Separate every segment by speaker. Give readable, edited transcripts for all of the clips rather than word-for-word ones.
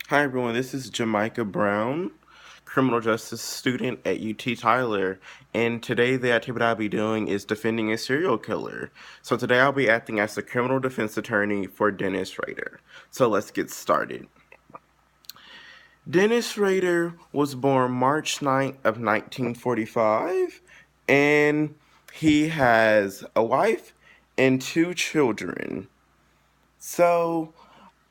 Speaker 1: Hi everyone, this is Jamaica Brown, criminal justice student at UT Tyler, and today the activity I'll be doing is defending a serial killer. So today I'll be acting as the criminal defense attorney for Dennis Rader. So let's get started. Dennis Rader was born March 9th of 1945, and he has a wife and two children. So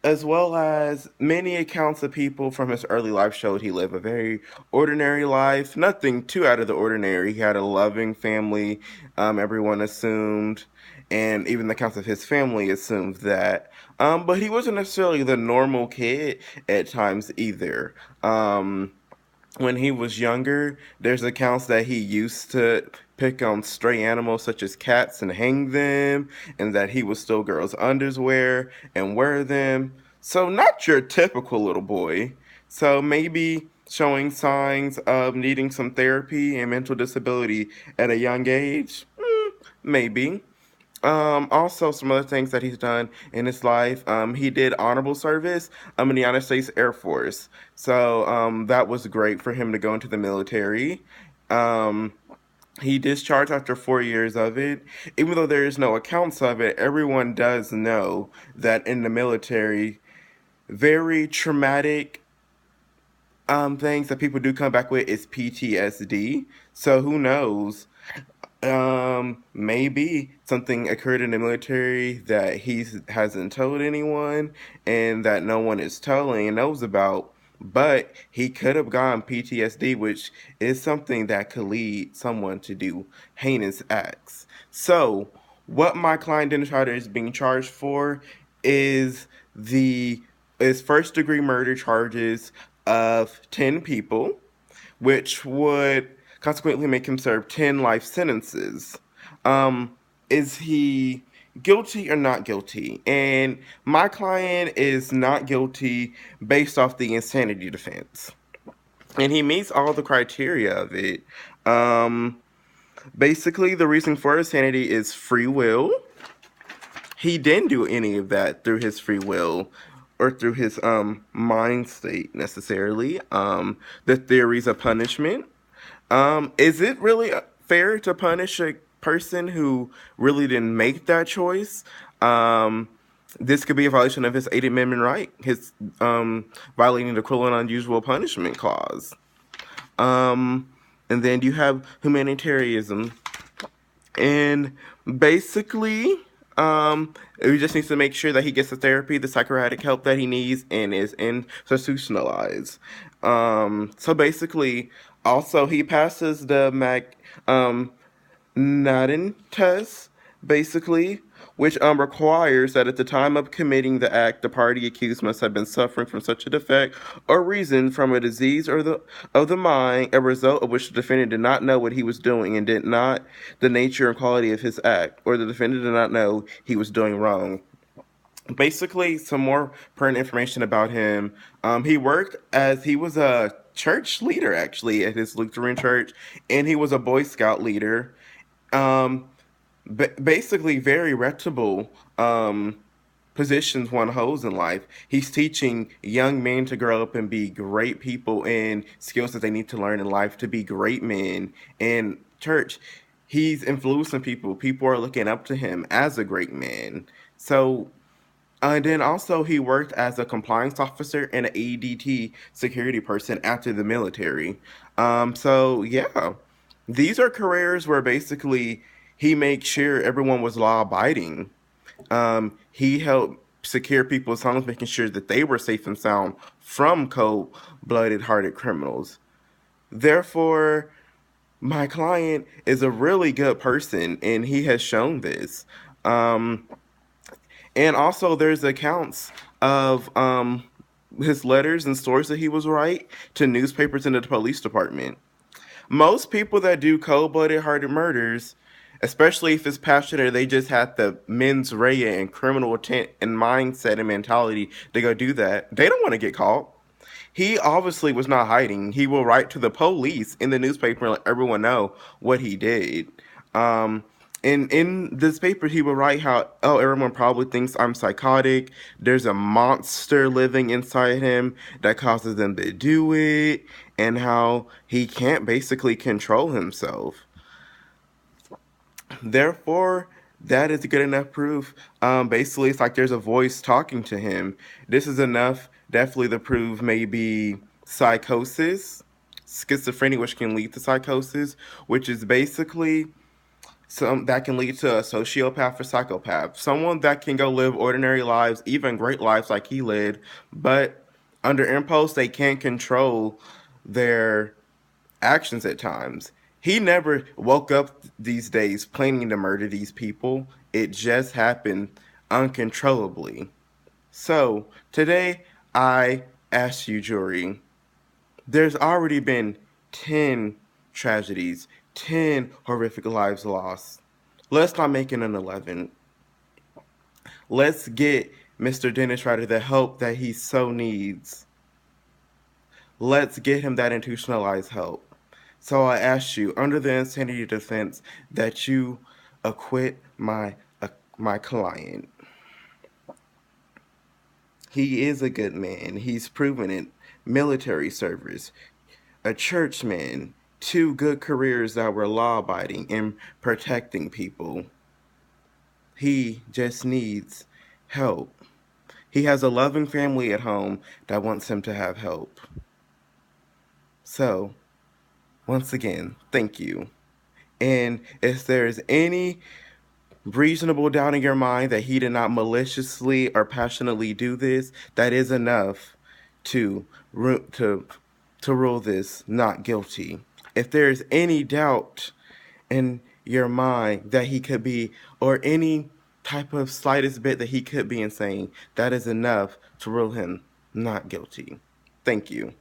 Speaker 1: as well as many accounts of people from his early life showed he lived a very ordinary life, nothing too out of the ordinary. He had a loving family, everyone assumed, and even the accounts of his family assumed that. But he wasn't necessarily the normal kid at times either. When he was younger, there's accounts that he used to pick on stray animals such as cats and hang them, and that he would steal girls' underwear and wear them. So, not your typical little boy. So, maybe showing signs of needing some therapy and mental disability at a young age? Maybe. Also, some other things that he's done in his life. He did honorable service in the United States Air Force. So that was great for him to go into the military. Um, he discharged after 4 years of it. Even though there is no accounts of it, everyone does know that in the military, very traumatic things that people do come back with is PTSD. So who knows? Maybe something occurred in the military that he hasn't told anyone and that no one is telling and knows about. But he could have gotten PTSD, which is something that could lead someone to do heinous acts. So, what my client Dennis Ryder is being charged for is the is first degree murder charges of 10 people, which would consequently make him serve 10 life sentences. Um, is he guilty or not guilty? And my client is not guilty based off the insanity defense. And he meets all the criteria of it. Um, Basically, the reason for insanity is free will. He didn't do any of that through his free will or through his mind state necessarily. The theories of punishment. Is it really fair to punish a person who really didn't make that choice? Um, this could be a violation of his Eighth Amendment right, his violating the cruel and unusual punishment clause. Um, and then you have humanitarianism, and basically, he just needs to make sure that he gets the therapy, the psychiatric help that he needs, and is institutionalized. So basically, also he passes the Madden test, basically, which requires that at the time of committing the act, the party accused must have been suffering from such a defect or reason from a disease or the of the mind, a result of which the defendant did not know what he was doing and did not the nature and quality of his act, or the defendant did not know he was doing wrong. Basically, some more pertinent information about him. He was a church leader actually at his Lutheran church, and he was a Boy Scout leader. Um, Basically, very reputable positions one holds in life. He's teaching young men to grow up and be great people and skills that they need to learn in life to be great men. In church, he's influencing people. People are looking up to him as a great man. So and then also he worked as a compliance officer and an ADT security person after the military. So yeah, these are careers where basically he makes sure everyone was law abiding. He helped secure people's homes, making sure that they were safe and sound from cold blooded hearted criminals. Therefore, my client is a really good person and he has shown this. Um, and also, there's accounts of his letters and stories that he was write to newspapers and the police department. Most people that do cold-blooded, hearted murders, especially if it's passionate, they just have the mens rea and criminal intent and mindset and mentality to go do that. They don't want to get caught. He obviously was not hiding. He will write to the police in the newspaper and let everyone know what he did. Um, And in this paper, he would write how, oh, everyone probably thinks I'm psychotic. There's a monster living inside him that causes them to do it, and how he can't basically control himself. Therefore, that is good enough proof. Basically, it's like there's a voice talking to him. This is enough, definitely, to prove maybe psychosis, schizophrenia, which can lead to psychosis, which is basically some that can lead to a sociopath or psychopath, someone that can go live ordinary lives, even great lives like he led, but under impulse they can't control their actions at times. He never woke up these days planning to murder these people. It just happened uncontrollably. So today I ask you, jury, there's already been 10 tragedies, 10 horrific lives lost. Let's not make it an 11. Let's get Mr. Dennis Ryder the help that he so needs. Let's get him that institutionalized help. So I ask you, under the insanity defense, that you acquit my client. He is a good man. He's proven it. Military service, a churchman, two good careers that were law abiding and protecting people. He just needs help. He has a loving family at home that wants him to have help. So, once again, thank you. And if there is any reasonable doubt in your mind that he did not maliciously or passionately do this, that is enough to to rule this not guilty. If there is any doubt in your mind that he could be, or any type of slightest bit that he could be insane, that is enough to rule him not guilty. Thank you.